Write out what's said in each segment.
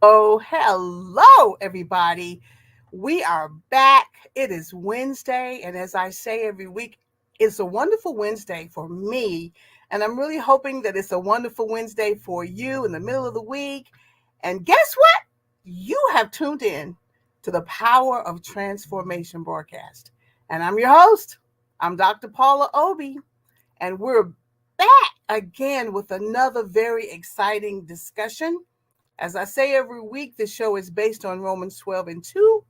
Hello, everybody. We are back. It is Wednesday, and as I say every week, it's a wonderful Wednesday for me. And I'm really hoping that it's a wonderful Wednesday for you in the middle of the week. And guess what? You have tuned in to the Power of Transformation broadcast. And I'm your host. I'm Dr. Paula Obie, and we're back again with another very exciting discussion. As I say every week, this show is based on Romans 12 and 2.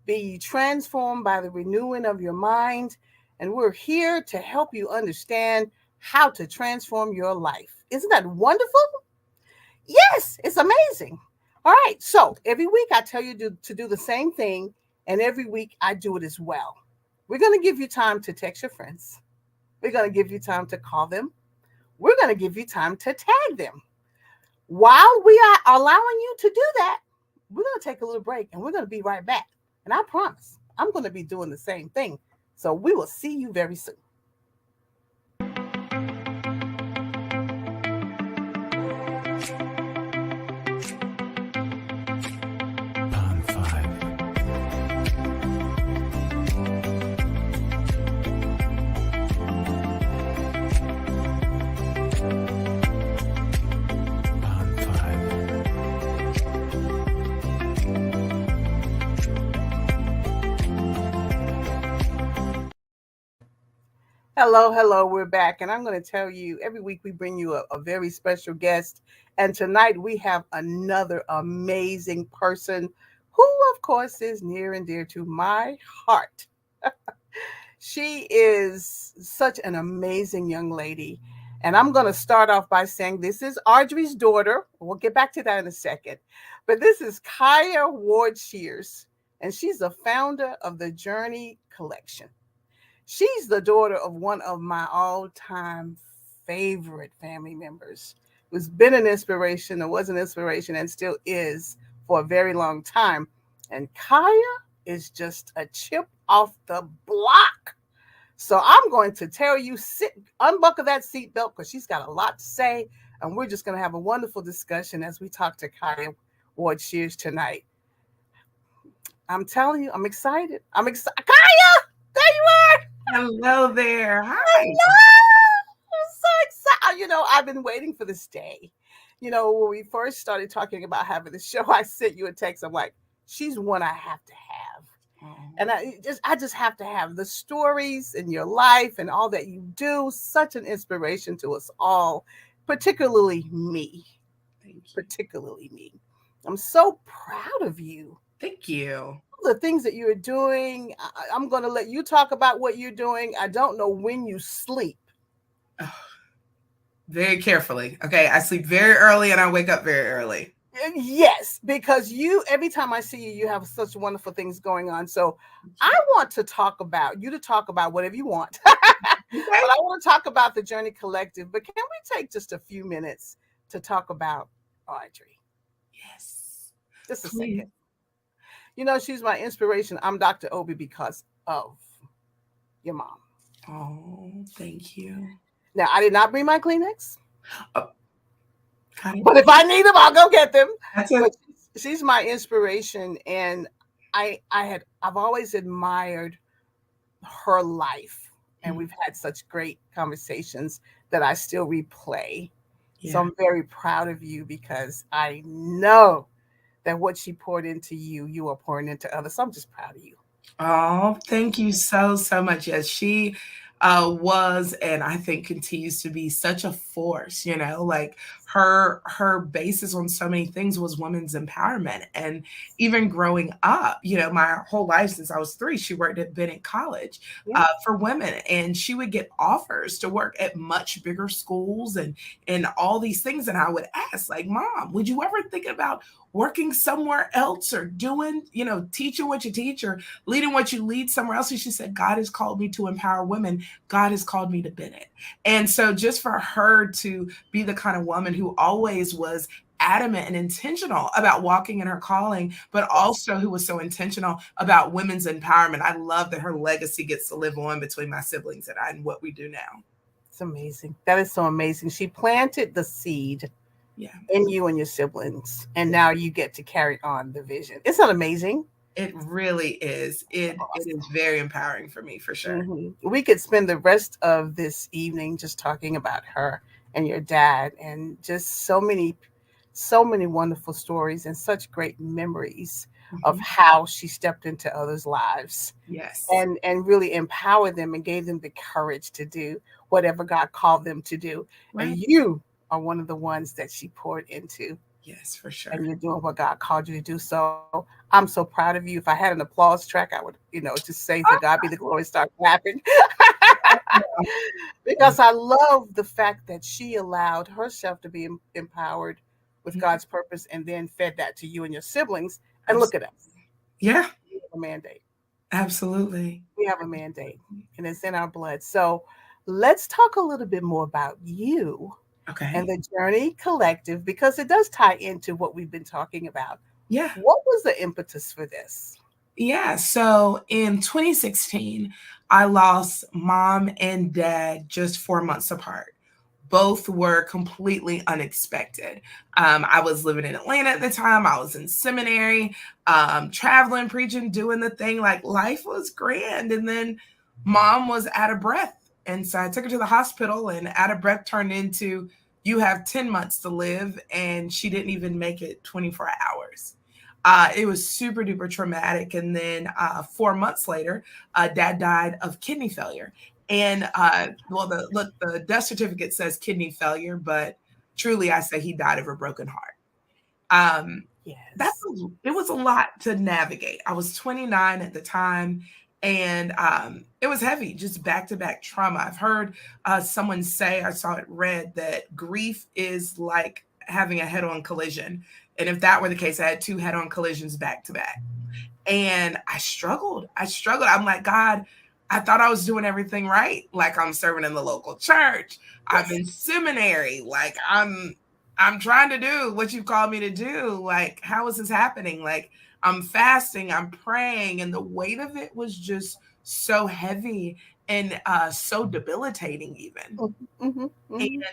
Be ye transformed by the renewing of your mind. And we're here to help you understand how to transform your life. Isn't that wonderful? Yes, it's amazing. All right. So every week I tell you to do the same thing. And every week I do it as well. We're going to give you time to text your friends. We're going to give you time to call them. We're going to give you time to tag them. While we are allowing you to do that, we're going to take a little break and we're going to be right back. And I promise I'm going to be doing the same thing. So we will see you very soon. Hello, we're back. And I'm going to tell you every week we bring you a very special guest. And tonight we have another amazing person who, of course, is near and dear to my heart. She is such an amazing young lady. And I'm going to start off by saying this is Audrey's daughter. We'll get back to that in a second. But this is Kaya Ward Shears, and she's the founder of the Journey Collection. She's the daughter of one of my all-time favorite family members who's been an inspiration or was an inspiration and still is for a very long time. And Kaya is just a chip off the block. So I'm going to tell you, unbuckle that seatbelt because she's got a lot to say. And we're just going to have a wonderful discussion as we talk to Kaya Ward Shears tonight. I'm telling you, I'm excited. Kaya, there you are. Hello there. Hi. Hello. I'm so excited. I've been waiting for this day. When we first started talking about having the show, I sent you a text. I'm like, she's one I have to have. And I just have to have the stories in your life and all that you do. Such an inspiration to us all, particularly me. Particularly me. I'm so proud of you. Thank you. The things that you're doing. I'm going to let you talk about what you're doing. I don't know when you sleep. Very carefully. Okay. I sleep very early and I wake up very early. Yes, because every time I see you, you have such wonderful things going on. So I want to talk about whatever you want. Okay. But I want to talk about the Journey Collective. But can we take just a few minutes to talk about Audrey? Yes. Just a second. She's my inspiration. I'm Dr. Obie because of your mom. Oh, thank you. Now, I did not bring my Kleenex. Oh. But if I need them, I'll go get them. But she's my inspiration, and I've always admired her life, and we've had such great conversations that I still replay. Yeah. So I'm very proud of you because I know that what she poured into you, you are pouring into others. So I'm just proud of you. Oh, thank you so much. Yes, she was, and I think continues to be, such a force. Like her basis on so many things was women's empowerment. And even growing up, my whole life since I was 3, she worked at Bennett College for women, and she would get offers to work at much bigger schools and all these things. And I would ask, like, Mom, would you ever think about working somewhere else or doing, teaching what you teach or leading what you lead somewhere else? And she said, God has called me to empower women. God has called me to Bennett. And so just for her to be the kind of woman who always was adamant and intentional about walking in her calling, but also who was so intentional about women's empowerment. I love that her legacy gets to live on between my siblings and I and what we do now. It's amazing. That is so amazing. She planted the seed Yeah. in you and your siblings. And now you get to carry on the vision. Isn't that amazing? It really is. It is Awesome. very empowering for me for sure. We could spend the rest of this evening just talking about her and your dad, and just so many wonderful stories and such great memories of Hmm. how she stepped into others' lives Yes. and really empowered them and gave them the courage to do whatever God called them to do. And Right. you are one of the ones that she poured into, Yes, for and sure. you're doing what God called you to do. So I'm so proud of you. If I had an applause track, I would, just say to God be the glory, start clapping. Because I love the fact that she allowed herself to be empowered with Mhm. God's purpose and then fed that to you and your siblings. And look at Absolutely. us. Yeah, We have a mandate. absolutely. We have a mandate, and it's in our blood. So let's talk a little bit more about you and Okay. the Journey Collective, because it does tie into what we've been talking about. Yeah. What was the impetus for this? Yeah. So in 2016, I lost mom and dad just 4 months apart. Both were completely unexpected. I was living in Atlanta at the time. I was in seminary, traveling, preaching, doing the thing. Like life was grand. And then mom was out of breath. And so I took her to the hospital, and out of breath turned into, you have 10 months to live. And she didn't even make it 24 hours. It was super duper traumatic. And then 4 months later, dad died of kidney failure. And well, the death certificate says kidney failure, but truly, I say he died of a broken heart. Um, Yes. it was a lot to navigate. I was 29 at the time, and it was heavy, just back to back trauma. I've heard someone say, I saw it read, that grief is like having a head on collision. And if that were the case, I had two head on collisions back to back. And I struggled. I struggled. I'm like, God, I thought I was doing everything right. Like I'm serving in the local church. I'm Yes. in seminary. Like I'm trying to do what you've called me to do. Like, how is this happening? Like I'm fasting, I'm praying, and the weight of it was just so heavy and so debilitating even. Mm-hmm, hmm. And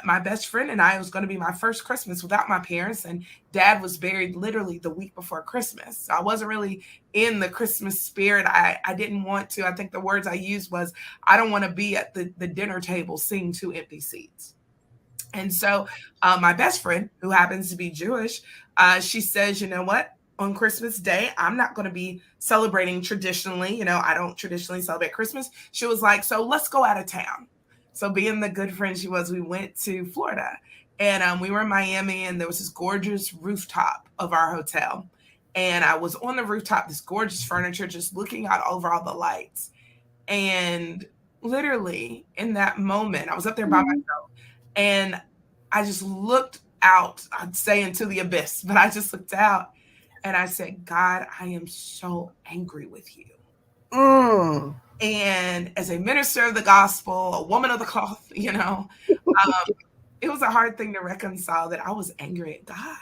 my best friend and I, it was going to be my first Christmas without my parents, and dad was buried literally the week before Christmas. So I wasn't really in the Christmas spirit. I didn't want to. I think the words I used was, I don't want to be at the dinner table seeing two empty seats. And so my best friend, who happens to be Jewish, she says, you know what? On Christmas Day, I'm not going to be celebrating traditionally. I don't traditionally celebrate Christmas. She was like, so let's go out of town. So being the good friend she was, we went to Florida. And we were in Miami, and there was this gorgeous rooftop of our hotel. And I was on the rooftop, this gorgeous furniture, just looking out over all the lights. And literally in that moment, I was up there by Hmm. myself. And I just looked out, I'd say into the abyss, but I just looked out and I said, God, I am so angry with you. Mm. And as a minister of the gospel, a woman of the cloth, it was a hard thing to reconcile that I was angry at God.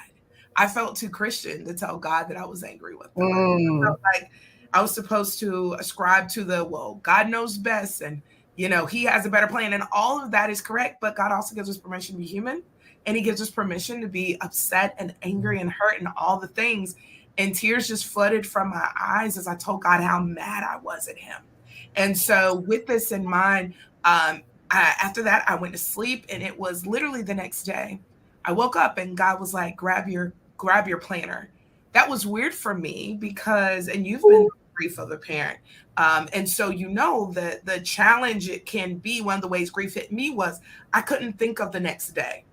I felt too Christian to tell God that I was angry with him. I Mm. felt like I was supposed to ascribe to well, God knows best, and he has a better plan, and all of that is correct, but God also gives us permission to be human, and he gives us permission to be upset and angry and hurt and all the things. And tears just flooded from my eyes as I told God how mad I was at him. And Yes. so with this in mind, after that, I went to sleep, and it was literally the next day. I woke up and God was like, grab your planner. That was weird for me because, and you've been Ooh. the grief of a parent. And so that the challenge it can be, one of the ways grief hit me was I couldn't think of the next day.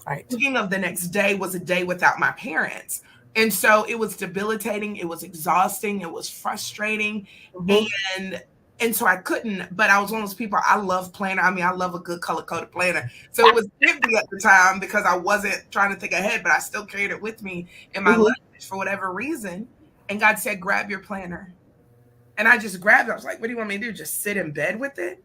Right. Thinking of the next day was a day without my parents. And so it was debilitating, it was exhausting, it was frustrating. Hmm. And and so I couldn't, but I was one of those people, I love planner. I mean, I love a good color coded planner. So it was empty at the time because I wasn't trying to think ahead, but I still carried it with me in my Hmm. luggage for whatever reason. And God said, grab your planner. And I just grabbed it. I was like, what do you want me to do? Just sit in bed with it?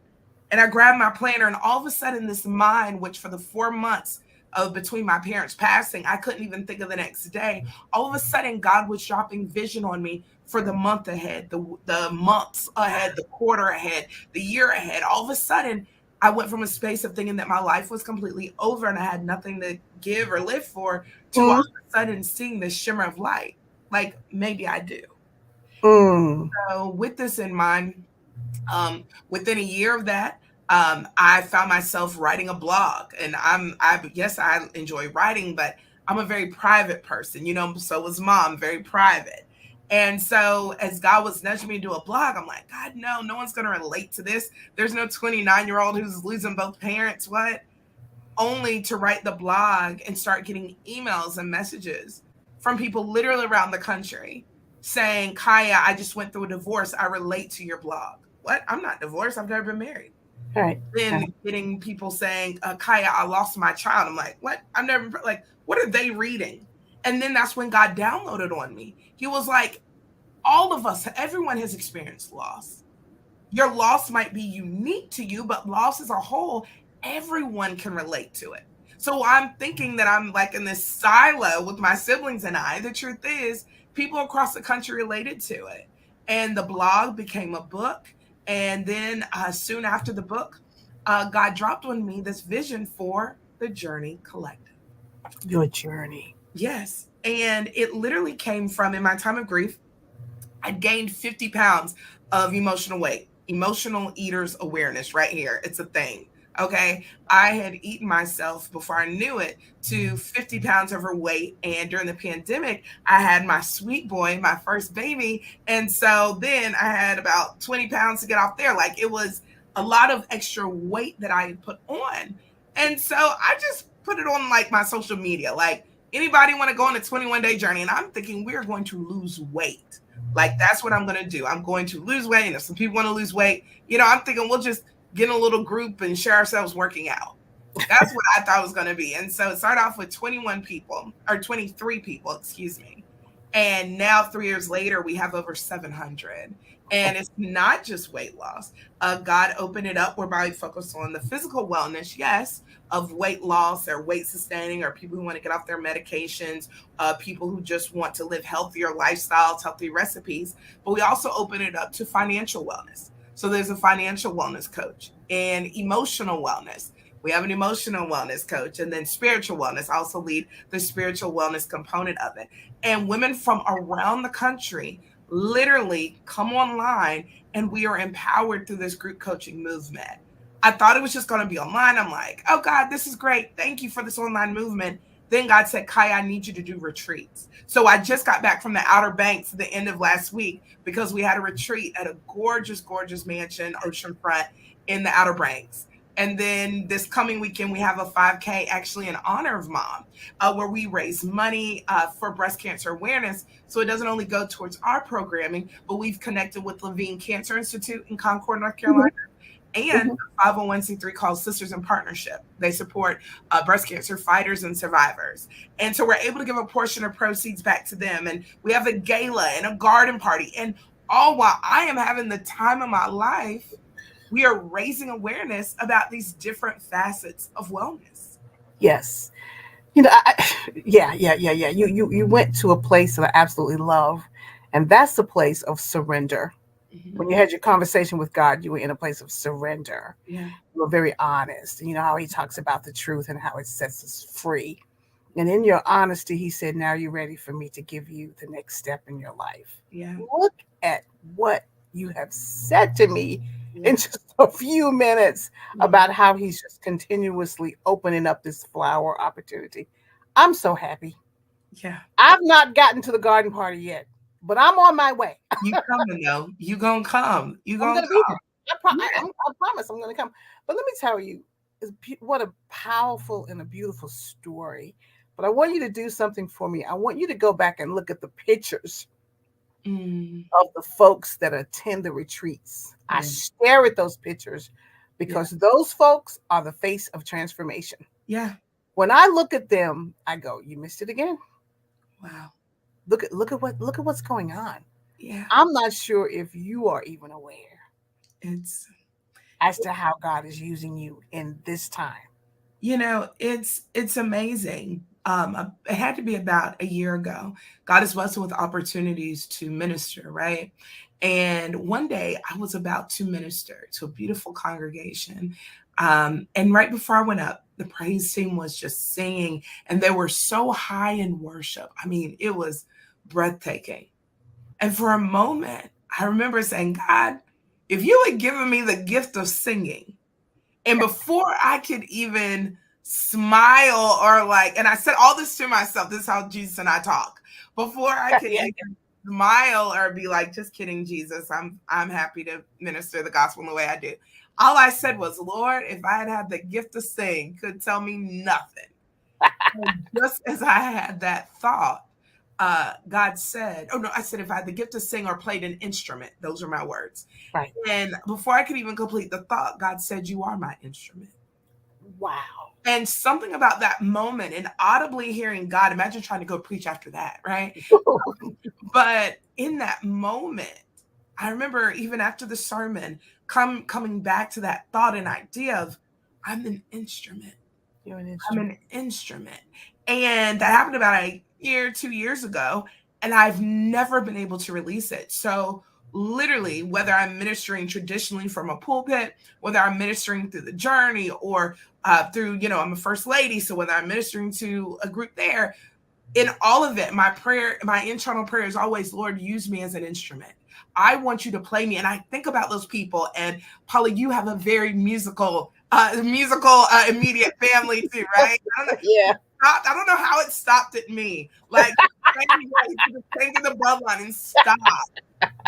And I grabbed my planner, and all of a sudden, this mind, which for the 4 months of between my parents passing, I couldn't even think of the next day. All of a sudden, God was dropping vision on me for the month ahead, the months ahead, the quarter ahead, the year ahead. All of a sudden, I went from a space of thinking that my life was completely over and I had nothing to give or live for, to all Mm, of a sudden seeing this shimmer of light. Like maybe I do. mm. So with this in mind, within a year of that, I found myself writing a blog, and yes, I enjoy writing, but I'm a very private person, so was mom, very private. And so as God was nudging me to do a blog, I'm like, God, no, no one's going to relate to this. There's no 29-year-old who's losing both parents. What? Only to write the blog and start getting emails and messages from people literally around the country saying, Kaya, I just went through a divorce. I relate to your blog. What? I'm not divorced. I've never been married. Right. Then Right. getting people saying, Kaya, I lost my child. I'm like, what? I've never, like, what are they reading? And then that's when God downloaded on me. He was like, all of us, everyone has experienced loss. Your loss might be unique to you, but loss as a whole, everyone can relate to it. So I'm thinking that I'm like in this silo with my siblings and I. The truth is, people across the country related to it. And the blog became a book. And then soon after the book, God dropped on me this vision for the Journey Collective. Your journey. Yes. And it literally came from in my time of grief, I gained 50 pounds of emotional weight, emotional eaters awareness right here. It's a thing. Okay. I had eaten myself before I knew it to 50 pounds overweight. And during the pandemic, I had my sweet boy, my first baby. And so then I had about 20 pounds to get off there. Like it was a lot of extra weight that I had put on. And so I just put it on like my social media. Like anybody want to go on a 21-day journey? And I'm thinking we're going to lose weight. Like that's what I'm going to do. I'm going to lose weight. And if some people want to lose weight, I'm thinking we'll just get in a little group and share ourselves working out. That's what I thought it was going to be. And so it started off with 21 people or 23 people, excuse me. And now 3 years later, we have over 700. And it's not just weight loss. God opened it up whereby we focus on the physical wellness, yes, of weight loss or weight sustaining or people who want to get off their medications, people who just want to live healthier lifestyles, healthy recipes. But we also open it up to financial wellness. So there's a financial wellness coach and emotional wellness. We have an emotional wellness coach and then spiritual wellness. I also lead the spiritual wellness component of it. And women from around the country literally come online and we are empowered through this group coaching movement. I thought it was just going to be online. I'm like, oh God, this is great. Thank you for this online movement. Then God said, Kai, I need you to do retreats. So I just got back from the Outer Banks at the end of last week because we had a retreat at a gorgeous, gorgeous mansion, oceanfront in the Outer Banks. And then this coming weekend, we have a 5K actually in honor of mom, where we raise money for breast cancer awareness. So it doesn't only go towards our programming, but we've connected with Levine Cancer Institute in Concord, North Carolina, and Mhm. a 501c3 called Sisters in Partnership. They support breast cancer fighters and survivors. And so we're able to give a portion of proceeds back to them. And we have a gala and a garden party. And all while I am having the time of my life, we are raising awareness about these different facets of wellness. Yes. Yeah. You went to a place that I absolutely love, and that's the place of surrender. Mm-hmm. When you had your conversation with God, you were in a place of surrender. Yeah. You were very honest. And you know how he talks about the truth and how it sets us free. And in your honesty, he said, now you're ready for me to give you the next step in your life. Yeah. Look at what you have said to me Yeah. in just a few minutes Yeah. about how he's just continuously opening up this flower opportunity. I'm so happy. Yeah. I've not gotten to the garden party yet, but I'm on my way. You coming though. You gonna come. You I'm gonna going to be there. come. Yeah. I promise I'm going to come. But let me tell you, what a powerful and a beautiful story. But I want you to do something for me. I want you to go back and look at the pictures Mm, of the folks that attend the retreats. I yeah. stare at those pictures Yeah. because those folks are the face of transformation. Yeah. When I look at them, I go, "You missed it again." Wow. Look at what's going on. Yeah. I'm not sure if you are even aware It's as to how God is using you in this time. it's amazing. It had to be about a year ago. God is blessed with opportunities to minister, right? And one day I was about to minister to a beautiful congregation. And right before I went up, the praise team was just singing, and they were so high in worship. I mean, it was breathtaking. And for a moment, I remember saying, God, if you had given me the gift of singing, and before I could even smile or like, and I said all this to myself, this is how Jesus and I talk. Before I could Yeah. even smile or be like, just kidding, Jesus, I'm happy to minister the gospel in the way I do. All I said was, Lord, if I had had the gift to sing, could tell me nothing. And just as I had that thought, God said, oh no, I said, if I had the gift to sing or played an instrument, those are my words. Right. And before I could even complete the thought, God said, you are my instrument. Wow. And something about that moment and audibly hearing God, imagine trying to go preach after that, right? But in that moment, I remember even after the sermon, coming back to that thought and idea of, I'm an instrument. You're an I'm instrument. an instrument. And that happened about a year, 2 years ago. And I've never been able to release it. So, literally, whether I'm ministering traditionally from a pulpit, whether I'm ministering through the journey or through, I'm a first lady. So, whether I'm ministering to a group there, in all of it, my prayer, my internal prayer is always, Lord, use me as an instrument. I want you to play me. And I think about those people. And Paula, you have a very musical immediate family too, right? Yeah. I don't know how it stopped at me. Like, changing the bloodline and stop.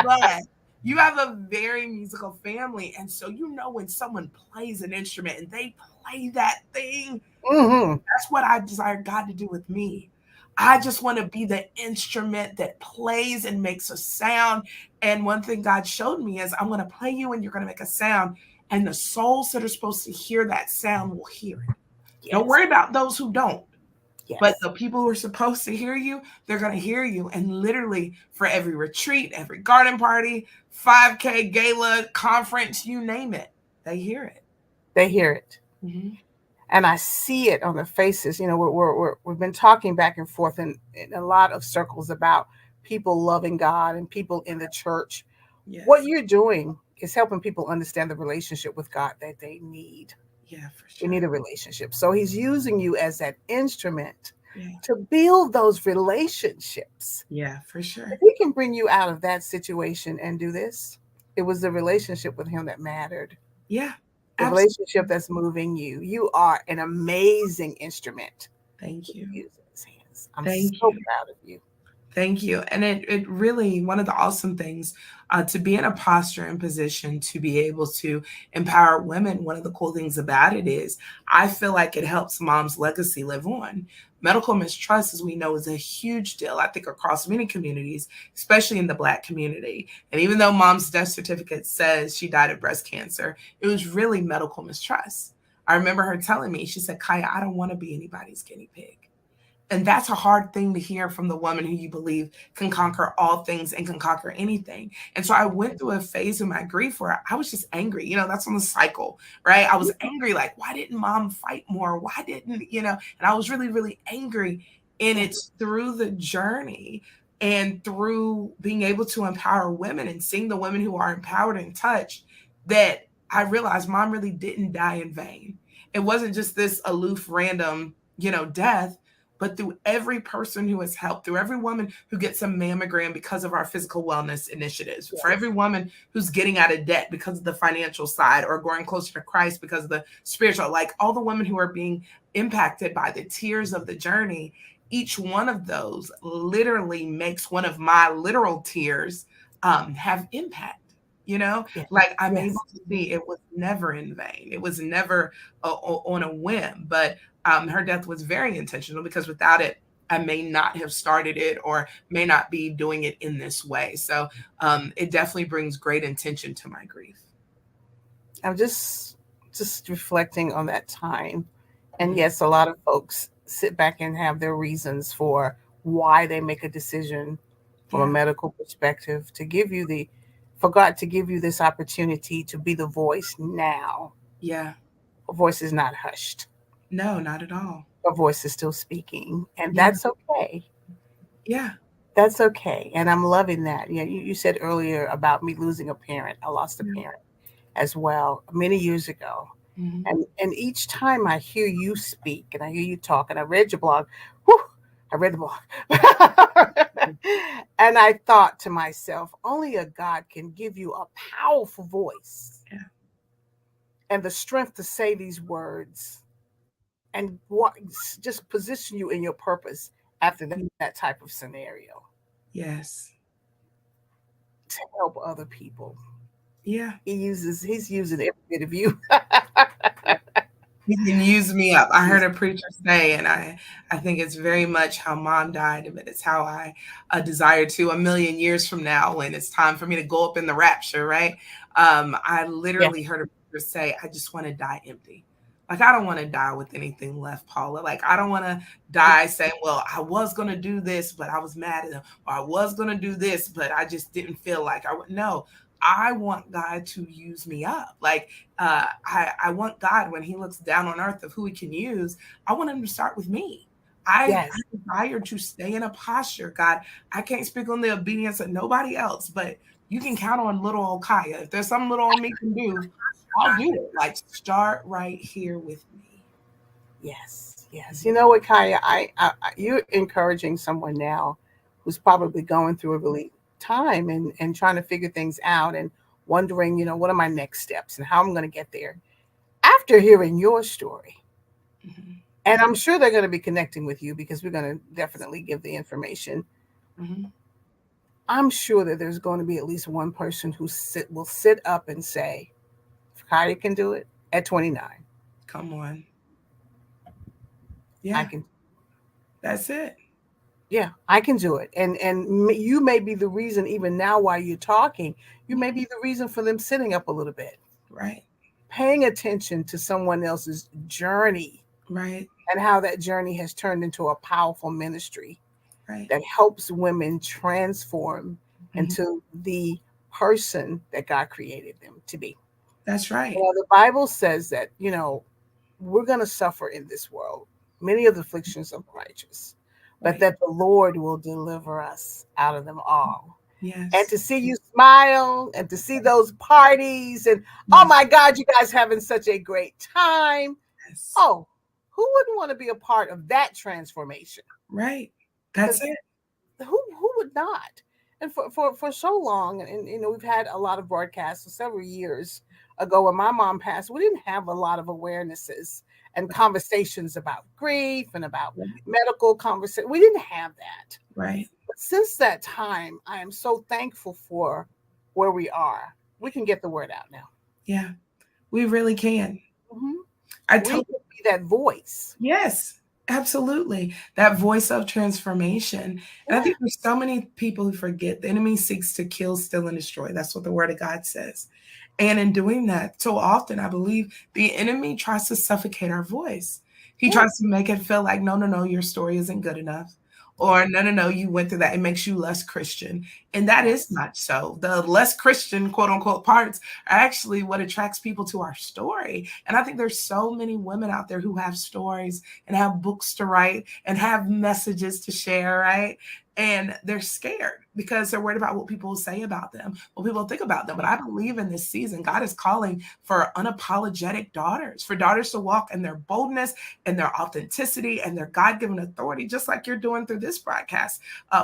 But you have a very musical family. And so, when someone plays an instrument and they play that thing, Mm-hmm. that's what I desire God to do with me. I just want to be the instrument that plays and makes a sound. And one thing God showed me is I'm going to play you and you're going to make a sound. And the souls that are supposed to hear that sound will hear it. Don't Yes. worry about those who don't. But Yes. the people who are supposed to hear you, they're going to hear you. And literally, for every retreat, every garden party, 5K, gala, conference, you name it, they hear it. They hear it. Mm-hmm. And I see it on their faces. We've been talking back and forth in a lot of circles about people loving God and people in the church. What Yes. you're doing is helping people understand the relationship with God that they need. Yeah, for We sure. need a relationship. So he's using you as that instrument Yeah. to build those relationships. Yeah, for sure. If he can bring you out of that situation and do this, it was the relationship with him that mattered. Yeah, The absolutely. relationship that's moving you. You are an amazing instrument Thank to you. use in his hands. I'm so Thank you. proud of you. Thank you. And it really, one of the awesome things to be in a posture and position to be able to empower women, one of the cool things about it is I feel like it helps mom's legacy live on. Medical mistrust, as we know, is a huge deal, I think, across many communities, especially in the Black community. And even though mom's death certificate says she died of breast cancer, it was really medical mistrust. I remember her telling me, she said, Kaya, I don't want to be anybody's guinea pig. And that's a hard thing to hear from the woman who you believe can conquer all things and can conquer anything. And so I went through a phase of my grief where I was just angry. That's on the cycle, right? I was angry, like, why didn't mom fight more? Why didn't, and I was really, really angry. And it's through the journey and through being able to empower women and seeing the women who are empowered and touched that I realized mom really didn't die in vain. It wasn't just this aloof, random, death, but through every person who has helped, through every woman who gets a mammogram because of our physical wellness initiatives, for every woman who's getting out of debt because of the financial side or growing closer to Christ because of the spiritual, like all the women who are being impacted by the tears of the journey, each one of those literally makes one of my literal tears have impact. Yes. Like I'm Yes. able to see it was never in vain. It was never on a whim, but her death was very intentional because without it, I may not have started it or may not be doing it in this way. So it definitely brings great intention to my grief. I'm just reflecting on that time. And Mhm. yes, a lot of folks sit back and have their reasons for why they make a decision from a Yeah. medical perspective to give you the for God to give you this opportunity to be the voice now. Yeah. A voice is not hushed. No, not at all. A voice is still speaking. And Yeah. that's okay. Yeah. That's okay. And I'm loving that. You said earlier about me losing a parent. I lost a Yeah. parent as well many years ago. Mhm. And each time I hear you speak and I hear you talk, and I read your blog, whew, I read the blog. And I thought to myself, only a God can give you a powerful voice Yeah. and the strength to say these words and just position you in your purpose after that Mm. type of scenario Yes. to help other people. Yeah. He's using every bit of you. He can use me up. I heard He's, a preacher say, and I think it's very much how mom died, but it's how I desire to a million years from now when it's time for me to go up in the rapture, right? I yeah, literally heard a preacher say, I just want to die empty. Like, I don't want to die with anything left, Paula. Like, I don't want to die saying, well, I was going to do this, but I was mad at him. Or I was going to do this, but I just didn't feel like I would. No, I want God to use me up. Like, I want God, when he looks down on earth of who he can use, I want him to start with me. I yes, desire to stay in a posture. God, I can't speak on the obedience of nobody else, but you can count on little old Kaya. If there's something little old me can do, I'll do it. Like, start right here with me. yes, yes. You know what, Kaya? You're encouraging someone now who's probably going through a really time and trying to figure things out and wondering, what are my next steps and how I'm going to get there. After hearing your story, Mhm. and I'm sure they're going to be connecting with you because we're going to definitely give the information. Mhm. I'm sure that there's going to be at least one person who will sit up and say, if Kaya can do it at 29, Come on. I Yeah, can. that's it. Yeah, I can do it. And you may be the reason even now while you're talking, you may be the reason for them sitting up a little bit, Right. paying attention to someone else's journey Right. and how that journey has turned into a powerful ministry Right. that helps women transform Mhm. into the person that God created them to be. That's right. The Bible says that, we're going to suffer in this world many of the afflictions of the righteous, but Right. that the Lord will deliver us out of them all. And Yes. to see you smile and to see those parties and oh Yes. my God, you guys having such a great time. Yes. Oh, who wouldn't want to be a part of that transformation? Right. That's Because it. who would not? And for so long, and we've had a lot of broadcasts for several years ago when my mom passed, we didn't have a lot of awarenesses and conversations about grief and about Right. medical conversation. We didn't have that. Right. But since that time, I am so thankful for where we are. We can get the word out now. Yeah. We really can. Mhm. I We totally. can be that voice. Yes, absolutely. That voice of transformation. And I Yeah. think there's so many people who forget the enemy seeks to kill, steal, and destroy. That's what the word of God says. And in doing that, so often I believe the enemy tries to suffocate our voice. He Yeah. tries to make it feel like, no, no, no, your story isn't good enough. Or no, no, no, you went through that. It makes you less Christian. And that is Yes. not so. The less Christian, quote unquote, parts are actually what attracts people to our story. And I think there's so many women out there who have stories and have books to write and have messages to share, right? And they're scared because they're worried about what people will say about them, what people think about them. But I believe in this season, God is calling for unapologetic daughters, for daughters to walk in their boldness and their authenticity and their God given authority, just like you're doing through this broadcast,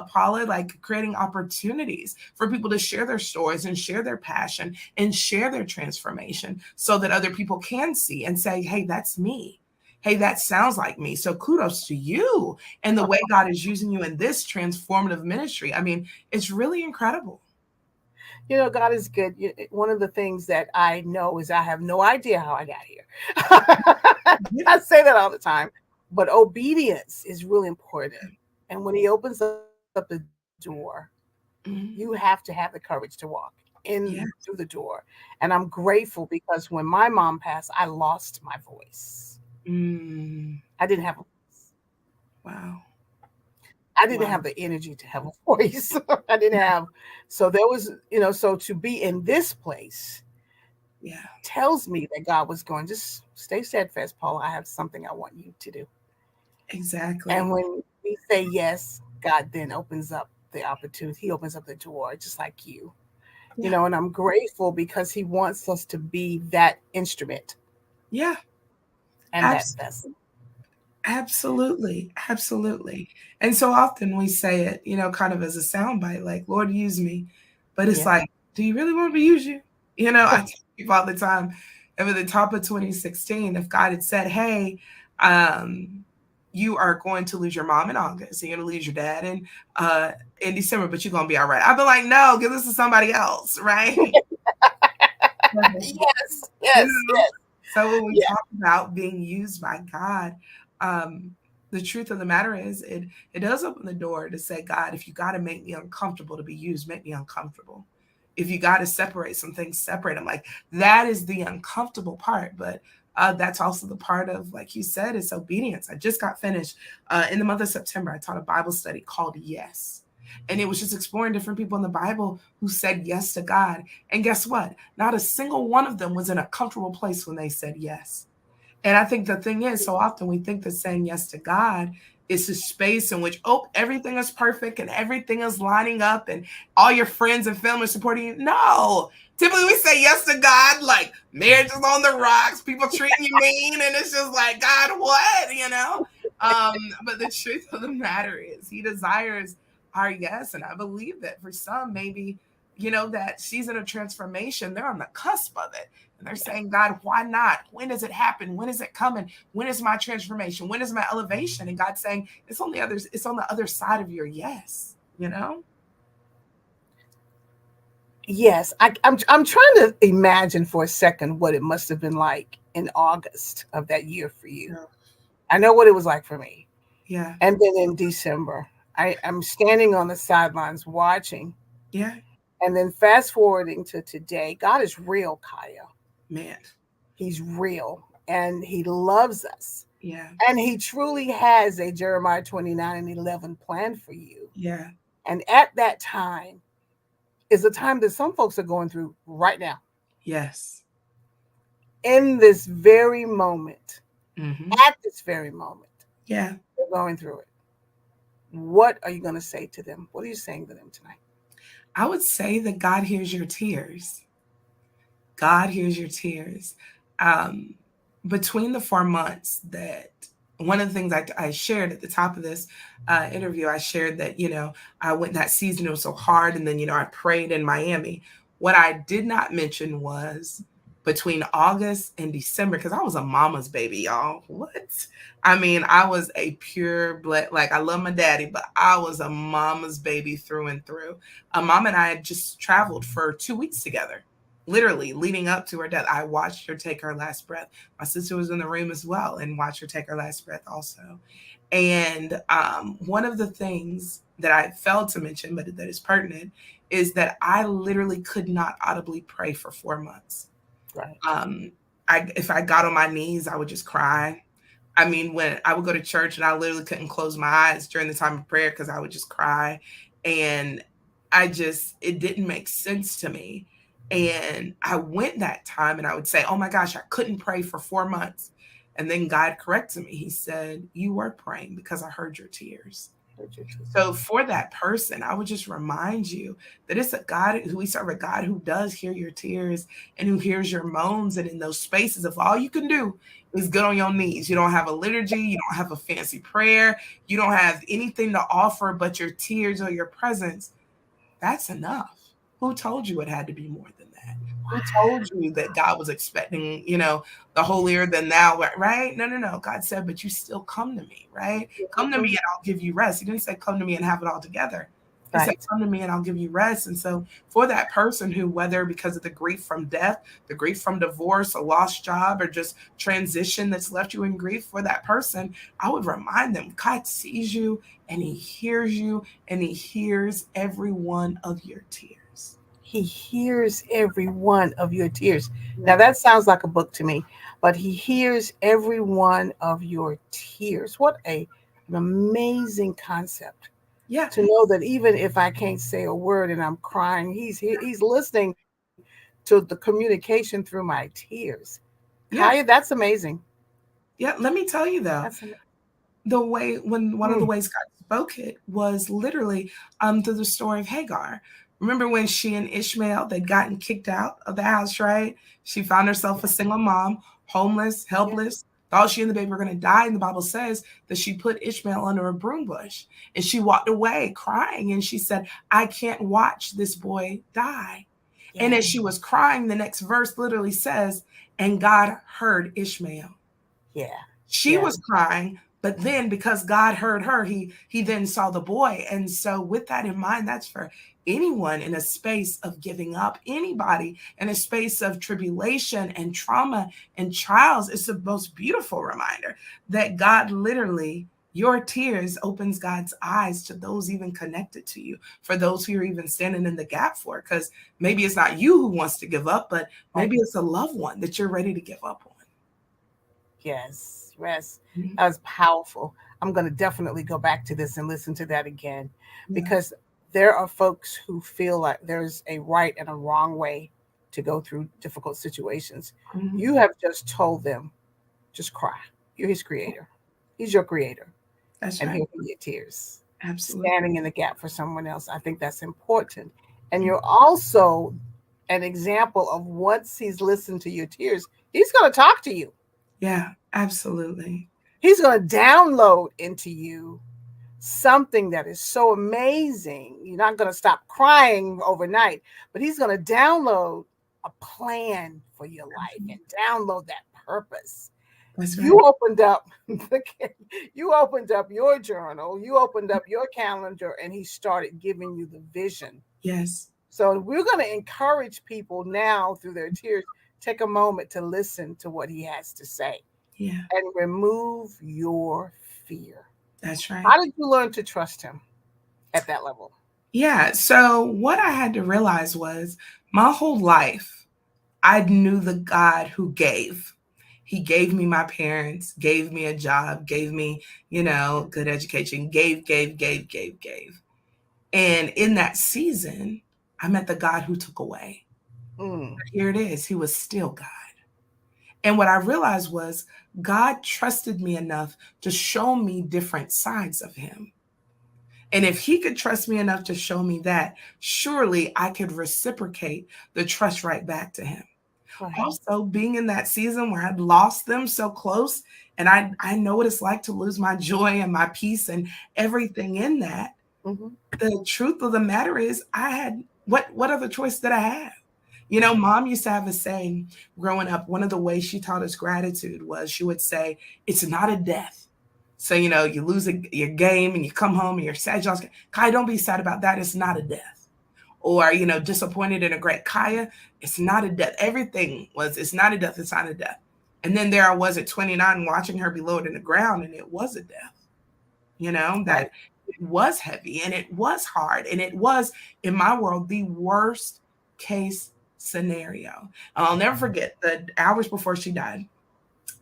Paula, like creating opportunities for people to share their stories and share their passion and share their transformation so that other people can see and say, hey, that's me. Hey, that sounds like me. So kudos to you and the way God is using you in this transformative ministry. I mean, it's really incredible. God is good. One of the things that I know is I have no idea how I got here. Yeah. I say that all the time, but obedience is really important. And when He opens up the door, you have to have the courage to walk in through the Yeah. door. And I'm grateful because when my mom passed, I lost my voice. Mm, I didn't have a wow. I didn't Wow. have the energy to have a voice. I didn't have. So there was, so to be in this place Yeah. tells me that God was going, just stay steadfast, Paula. I have something I want you to do. Exactly. And when we say yes, God then opens up the opportunity. He opens up the door, just like you. Yeah. And I'm grateful because He wants us to be that instrument Yeah. And that's Absolutely, absolutely. And so often we say it, kind of as a soundbite, like, Lord, use me. But it's yeah. like, do you really want me to use you? I tell people all the time, at the top of 2016, if God had said, hey, um, you are going to lose your mom in August, you're going to lose your dad in December, but you're going to be all right. I'd be like, no, give this to somebody else, right? Yes, You yes, know? yes. So when we Yeah. talk about being used by God, um, the truth of the matter is it does open the door to say, God, if you got to make me uncomfortable to be used, make me uncomfortable. If you got to separate some things, separate them. Like that is the uncomfortable part, but that's also the part of, like you said, it's obedience. I just got finished in the month of September. I taught a Bible study called Yes. And it was just exploring different people in the Bible who said yes to God. And guess what? Not a single one of them was in a comfortable place when they said yes. And I think the thing is, so often we think that saying yes to God is a space in which, oh, everything is perfect and everything is lining up and all your friends and family are supporting you. No. Typically we say yes to God, like marriage is on the rocks, people treating you mean, and it's just like, God, what? But the truth of the matter is he desires our yes. And I believe that for some, maybe, that season of transformation, they're on the cusp of it. And they're saying, God, why not? When does it happen? When is it coming? When is my transformation? When is my elevation? And God's saying, it's on the other side of your yes. Yes, I'm trying to imagine for a second what it must have been like in August of that year for you. Yeah. I know what it was like for me. Yeah. And then in December, I'm standing on the sidelines watching. Yeah. And then fast forwarding to today, God is real, Kaya. Man. He's real and he loves us. Yeah. And he truly has a Jeremiah 29:11 plan for you. Yeah. And at that time is the time that some folks are going through right now. Yes. In this very moment, Mm-hmm. at this very moment, Yeah. they're going through it. What are you going to say to them? What are you saying to them tonight? I would say that God hears your tears. God hears your tears. Um, Between the 4 months that one of the things I shared at the top of this interview, I shared that, I went that season, it was so hard. And then, I prayed in Miami. What I did not mention was between August and December, because I was a mama's baby, y'all. What? I mean, I was a pure blood, like I love my daddy, but I was a mama's baby through and through. Mom and I had just traveled for 2 weeks together, literally leading up to her death. I watched her take her last breath. My sister was in the room as well and watched her take her last breath also. And one of the things that I failed to mention, but that is pertinent, is that I literally could not audibly pray for 4 months. Right. Um, if I got on my knees, I would just cry. I mean, when I would go to church and I literally couldn't close my eyes during the time of prayer because I would just cry. And it didn't make sense to me. And I went that time and I would say, oh my gosh, I couldn't pray for 4 months. And then God corrected me. He said, you were praying because I heard your tears. So for that person, I would just remind you that it's a God who we serve, a God who does hear your tears and who hears your moans. And in those spaces, if all you can do is get on your knees, you don't have a liturgy, you don't have a fancy prayer, you don't have anything to offer but your tears or your presence, that's enough. Who told you it had to be more than that? Who told you that God was expecting, the holier than thou, right? No, no, no. God said, but you still come to me, right? Come to me and I'll give you rest. He didn't say come to me and have it all together. He said, come to me and I'll give you rest. And so for that person who, whether because of the grief from death, the grief from divorce, a lost job, or just transition that's left you in grief, for that person, I would remind them, God sees you and he hears you and he hears every one of your tears. He hears every one of your tears. Now that sounds like a book to me, but he hears every one of your tears. What an amazing concept. Yeah. To know that even if I can't say a word and I'm crying, he's listening to the communication through my tears. Kaya, Yeah. that's amazing. Yeah. Let me tell you though, That's the way when one of the ways God spoke it was literally through the story of Hagar. Remember when she and Ishmael they'd gotten kicked out of the house, right? She found herself a single mom. homeless, Yeah. helpless, thought she and the baby were going to die. And the Bible says that she put Ishmael under a broom bush and she walked away crying. And she said, I can't watch this boy die. And Yeah. as she was crying, the next verse literally says, and God heard Ishmael. Yeah. She Yeah. was crying, but then because God heard her, he then saw the boy. And so with that in mind, that's for anyone in a space of giving up, anybody in a space of tribulation and trauma and trials. It's the most beautiful reminder that God literally, your tears opens God's eyes to those even connected to you, for those who are even standing in the gap for, because maybe it's not you who wants to give up, but Right. maybe it's a loved one that you're ready to give up on. Yes. Yes. Mhm. That was powerful. I'm going to definitely go back to this and listen to that again, Yeah. because there are folks who feel like there's a right and a wrong way to go through difficult situations. Mhm. You have just told them, just cry. You're his creator. He's your creator. That's And right. here for your tears. Absolutely. Standing in the gap for someone else. I think that's important. And Mm. you're also an example of once he's listened to your tears, he's going to talk to you. Yeah, absolutely. He's going to download into you something that is so amazing. You're not going to stop crying overnight, but he's going to download a plan for your life and download that purpose. That's You right. opened up you opened up your journal, you opened up your calendar, and he started giving you the vision. Yes. So we're going to encourage people now through their tears, take a moment to listen to what he has to say Yeah, and remove your fear. that's right. How did you learn to trust him at that level? Yeah. So what I had to realize was my whole life, I knew the God who gave. He gave me my parents, gave me a job, gave me, good education, gave. And in that season, I met the God who took away. Mm, But here it is. He was still God. And what I realized was God trusted me enough to show me different sides of him. And if he could trust me enough to show me that, surely I could reciprocate the trust right back to him. right. Also, being in that season where I'd lost them so close, and I know what it's like to lose my joy and my peace and everything in that. Mm-hmm. The truth of the matter is, I had what other choice did I have? Right. Mom used to have a saying growing up. One of the ways she taught us gratitude was she would say, it's not a death. So, you lose your game and you come home and you're sad. Kai, don't be sad about that. It's not a death. Or, disappointed in a great Kaya, it's not a death. Everything was, it's not a death. It's not a death. And then there I was at 29 watching her be lowered in the ground, and it was a death, Right. that it was heavy and it was hard. And it was, in my world, the worst case scenario. I'll never forget the hours before she died,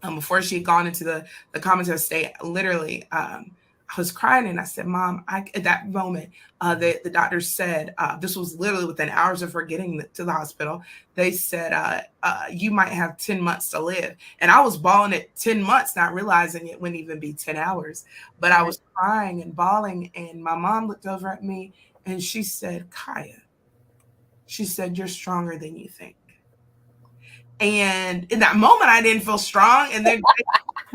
before she had gone into the comatose state, literally, I was crying and I said, Mom, at that moment, the doctor said, this was literally within hours of her getting to the hospital. They said, you might have 10 months to live. And I was bawling at 10 months, not realizing it wouldn't even be 10 hours. But I Right. was crying and bawling. And my mom looked over at me and she said, Kaya, she said, you're stronger than you think. And in that moment, I didn't feel strong. And then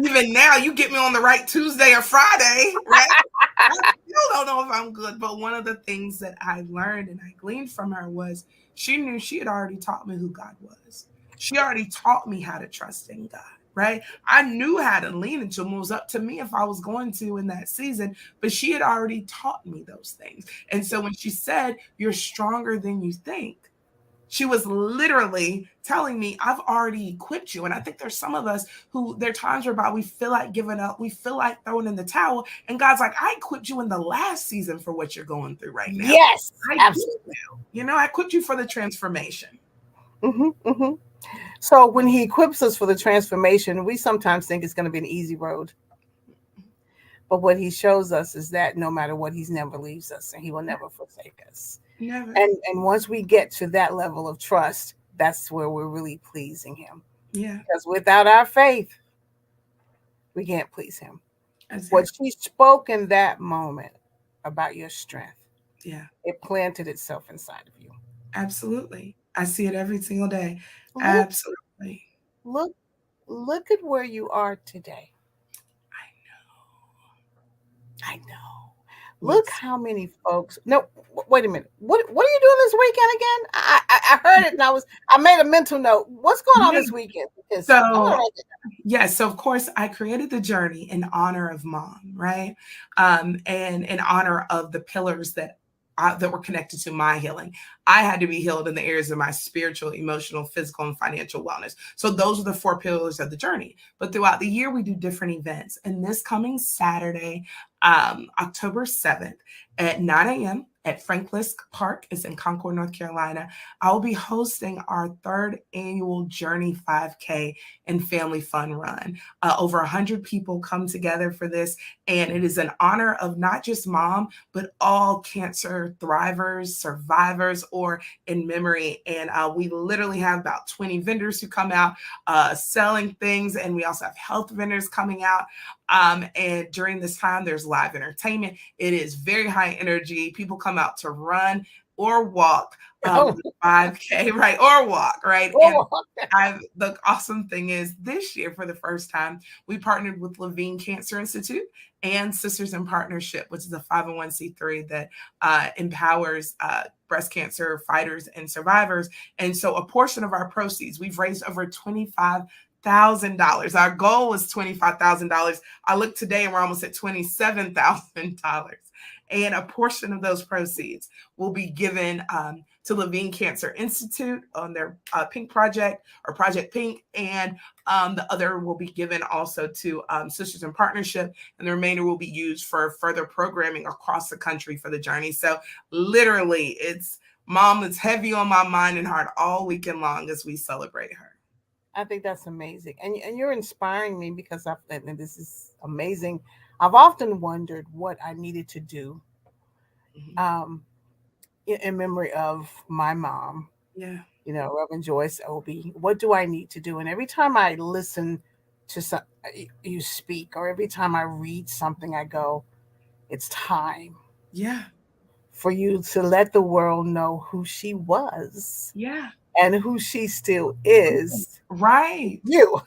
even now, you get me on the right Tuesday or Friday, right? I still don't know if I'm good. But one of the things that I learned and I gleaned from her was she knew she had already taught me who God was. She already taught me how to trust in God, right? I knew how to lean into him. It was up to me if I was going to in that season, but she had already taught me those things. And so when she said, you're stronger than you think, she was literally telling me, I've already equipped you. And I think there's some of us who there are times whereby we feel like giving up, we feel like throwing in the towel. And God's like, I equipped you in the last season for what you're going through right now. Yes, I equipped absolutely. I equipped you for the transformation. Hmm. Hmm. So when he equips us for the transformation, we sometimes think it's going to be an easy road. But what he shows us is that no matter what, he's never leaves us and he will never forsake us. Never. And once we get to that level of trust, that's where we're really pleasing him. Yeah, Because without our faith, we can't please him. What exactly. she spoke in that moment about your strength, Yeah, it planted itself inside of you. absolutely. I see it every single day. Look, Absolutely. look, look at where you are today. I know. Look Yes. how many folks. No, wait a minute. What are you doing this weekend again? I heard it and I made a mental note. What's going on Yeah. this weekend? Because I want to So write it yes, so of course I created the journey in honor of mom, right? And in honor of the pillars that were connected to my healing. I had to be healed in the areas of my spiritual, emotional, physical, and financial wellness. So those are the four pillars of the journey. But throughout the year, we do different events. And this coming Saturday, October 7th at 9 a.m. at Frank Lisk Park, is in Concord, North Carolina. I will be hosting our third annual Journey 5K and Family Fun Run. Over 100 people come together for this, and it is an honor of not just mom, but all cancer thrivers, survivors, or in memory. And we literally have about 20 vendors who come out selling things, and we also have health vendors coming out. And during this time, there's live entertainment. It is very high energy. People come out to run or walk down. 5K, right? Or walk, right? And Oh, the awesome thing is this year, for the first time, we partnered with Levine Cancer Institute and Sisters in Partnership, which is a 501c3 that empowers breast cancer fighters and survivors. And so a portion of our proceeds, we've raised over $25,000. Our goal was $25,000. I looked today and we're almost at $27,000. And a portion of those proceeds will be given to Levine Cancer Institute on their Pink Project or Project Pink. And the other will be given also to Sisters in Partnership. And the remainder will be used for further programming across the country for the journey. So literally, it's mom that's heavy on my mind and heart all weekend long as we celebrate her. I think that's amazing, and you're inspiring me because and this is amazing. I've often wondered what I needed to do Mhm. um, in memory of my mom, Yeah. Reverend Joyce Obie. What do I need to do? And every time I listen to you speak, or every time I read something, I go, it's time Yeah. for you to let the world know who she was Yeah. and who she still is. Right. You.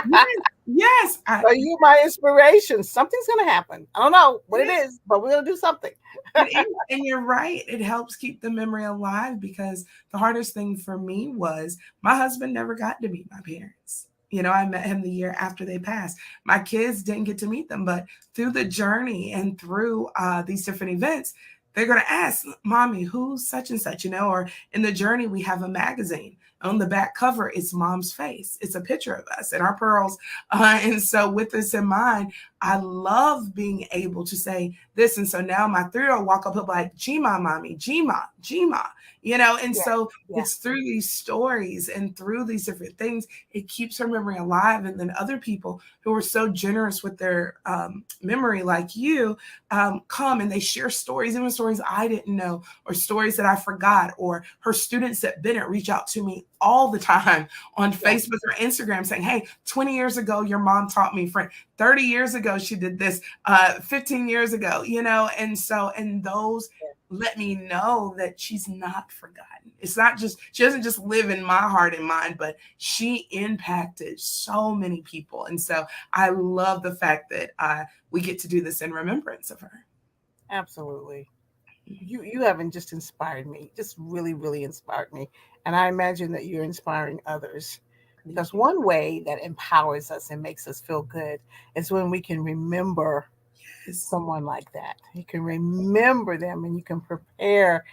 Yes. Yes. So you my inspiration. Something's gonna happen. I don't know what it Yeah. is, but we're gonna do something. It is, and you're right. It helps keep the memory alive because the hardest thing for me was my husband never got to meet my parents. I met him the year after they passed. My kids didn't get to meet them, but through the journey and through these different events, they're going to ask, Mommy, who's such and such, or in the journey, we have a magazine. On the back cover, it's mom's face. It's a picture of us and our pearls. And so, with this in mind, I love being able to say this. And so now my 3-year-old walk up, he'll be like, Gma, mommy, Gma, Gma, and Yeah, so yeah, it's through these stories and through these different things, it keeps her memory alive. And then other people who are so generous with their memory, like you, come and they share stories, even stories I didn't know, or stories that I forgot, or her students at Bennett reach out to me all the time on yeah, Facebook or Instagram saying, hey, 20 years ago, your mom taught me French. 30 years ago, she did this, 15 years ago, and so, and those yeah. let me know that she's not forgotten. It's not just, she doesn't just live in my heart and mind, but she impacted so many people. And so I love the fact that we get to do this in remembrance of her. Absolutely. You haven't just inspired me, just really, really inspired me. And I imagine that you're inspiring others. Thank Because you. one way that empowers us and makes us feel good is when we can remember Yes. someone like that. You can remember them and you can prepare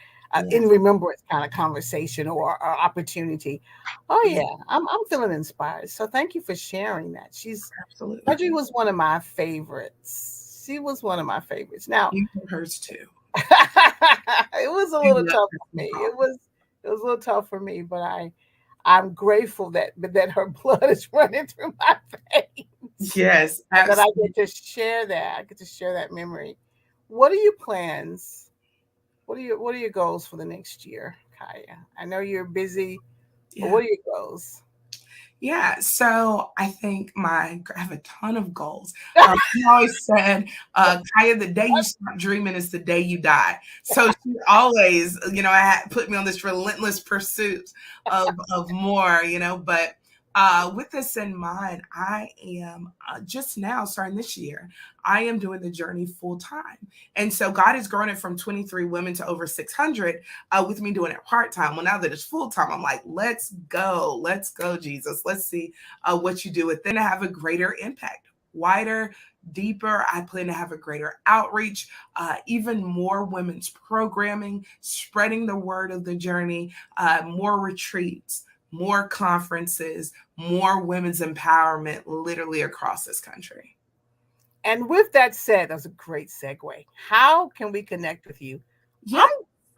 in Yes. remembrance kind of conversation or opportunity. Oh Yeah. yeah, I'm feeling inspired. So thank you for sharing that. Absolutely. Audrey was one of my favorites. She was one of my favorites. Now, You were hers too. it was a You little love tough her for from me. heart. It was a little tough for me, but I'm grateful that her blood is running through my veins. Yes, That I absolutely. get to share that. I get to share that memory. What are your plans? What are your goals for the next year, Kaya? I know you're busy, but Yeah. what are your goals? Yeah, so I think I have a ton of goals. I always said, Kaya, the day you stop dreaming is the day you die. So she always, put me on this relentless pursuit of more, but With this in mind, I am just now starting this year. I am doing the journey full time, and so God has grown it from 23 women to over 600. With me doing it part time. Well, now that it's full time, I'm like, let's go, Jesus. Let's see what you do with. Then to have a greater impact, wider, deeper. I plan to have a greater outreach, even more women's programming, spreading the word of the journey, more retreats, more conferences, more women's empowerment literally across this country. And with that said, that's a great segue. How can we connect with you? Yeah, I'm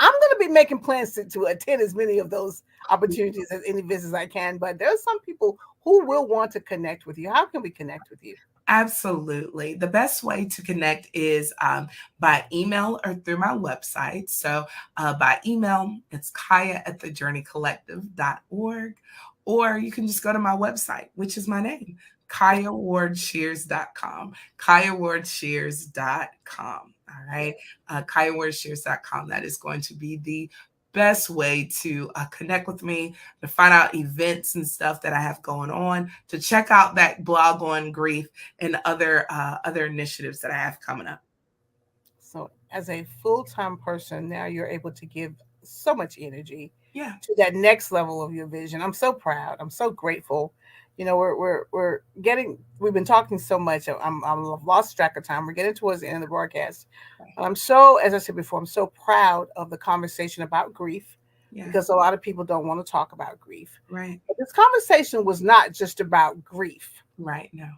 I'm going to be making plans to attend as many of those opportunities as any visits I can. But there's some people who will want to connect with you. How can we connect with you? absolutely. The best way to connect is by email or through my website. So by email, it's Kaya at thejourneycollective.org, or you can just go to my website, which is my name, KayaWardShears.com. KayaWardShears.com. All right. KayaWardShears.com. That is going to be the best way to connect with me, to find out events and stuff that I have going on, to check out that blog on grief and other initiatives that I have coming up. So, as a full time person, now you're able to give so much energy Yeah, to that next level of your vision. I'm so proud. I'm so grateful. You know, we're getting. We've been talking so much. I've lost track of time. We're getting towards the end of the broadcast. right. I'm so, as I said before, I'm so proud of the conversation about grief Yeah, because a lot of people don't want to talk about grief. right, But this conversation was not just about grief. right. No.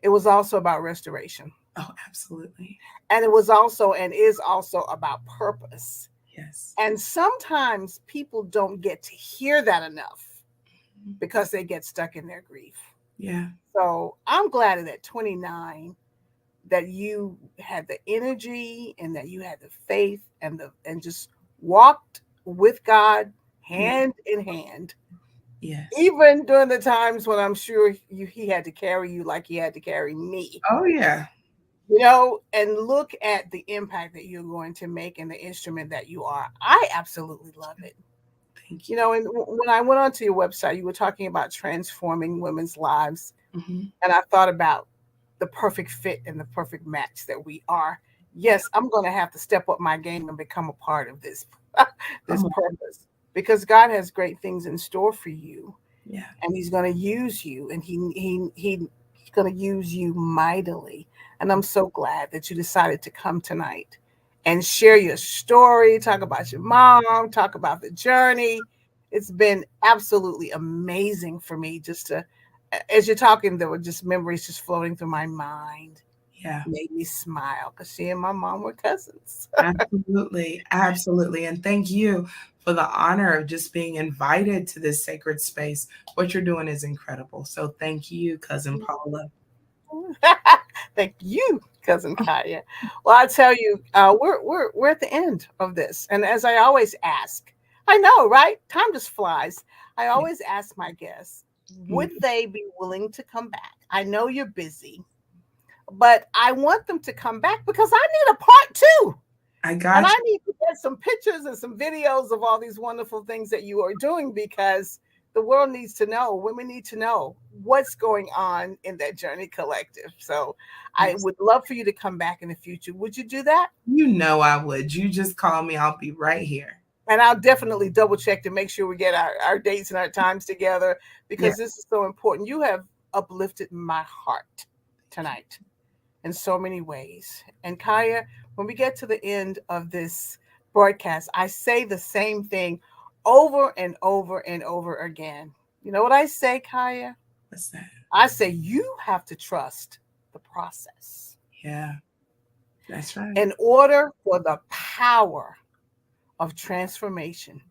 It was also about restoration. Oh, absolutely. And it was also and is also about purpose. Yes. And sometimes people don't get to hear that enough Mhm. because they get stuck in their grief. Yeah, So I'm glad that at 29 that you had the energy and that you had the faith and just walked with God yeah, hand in hand, yes. even during the times when I'm sure he had to carry you like he had to carry me. Oh, yeah. And look at the impact that you're going to make and the instrument that you are. I absolutely love it. Thank you. And when I went onto your website, you were talking about transforming women's lives. Hmm. And I thought about the perfect fit and the perfect match that we are. Yeah. Yes, I'm going to have to step up my game and become a part of this this Come on. purpose because God has great things in store for you, Yeah. and He's going to use you, and he's going to use you mightily. And I'm so glad that you decided to come tonight and share your story, talk about your mom, talk about the journey. It's been absolutely amazing for me just to, as you're talking, there were just memories just floating through my mind. Yeah. Made me smile because she and my mom were cousins. Absolutely. Absolutely. And thank you for the honor of just being invited to this sacred space. What you're doing is incredible. So thank you, Cousin Paula. Thank you, cousin Kaya. Well, I tell you, we're at the end of this, and as I always ask, I know, right? Time just flies. I Yeah. always ask my guests, would Mm, they be willing to come back? I know you're busy, but I want them to come back because I need a part two. I And got I you. need to get some pictures and some videos of all these wonderful things that you are doing because the world needs to know, women need to know what's going on in that journey collective. So I Yes. would love for you to come back in the future. Would you do that? You know I would. You just call me. I'll be right here. And I'll definitely double check to make sure we get our dates and our times together Yeah. because this is so important. You have uplifted my heart tonight in so many ways. And Kaya, when we get to the end of this broadcast, I say the same thing over and over and over again. You know what I say, Kaya? What's that? I say you have to trust the process Yeah. That's right. in order for the power of transformation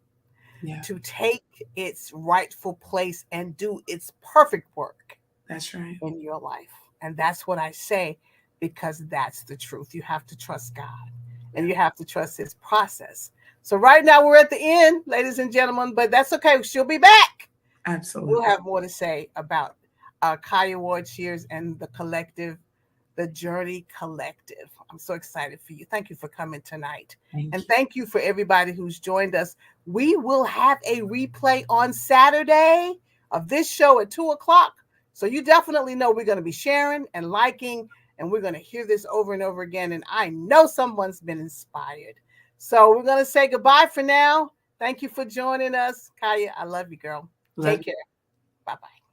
Yeah. to take its rightful place and do its perfect work That's right. in your life. And that's what I say because that's the truth. You have to trust God and Yeah. you have to trust His process. So, right now, we're at the end, ladies and gentlemen, but that's okay. She'll be back. We'll Absolutely. have more to say about Kaya Ward Shears and the collective, the Journey Collective. I'm so excited for you. Thank you for coming tonight. Thank And you. thank you for everybody who's joined us. We will have a replay on Saturday. of this show at 2 o'clock. So you definitely know we're going to be sharing and liking, and we're going to hear this over and over again. And I know someone's been inspired. So we're going to say goodbye for now. Thank you for joining us. Kaya, I love you, girl. Love Take care. Bye bye.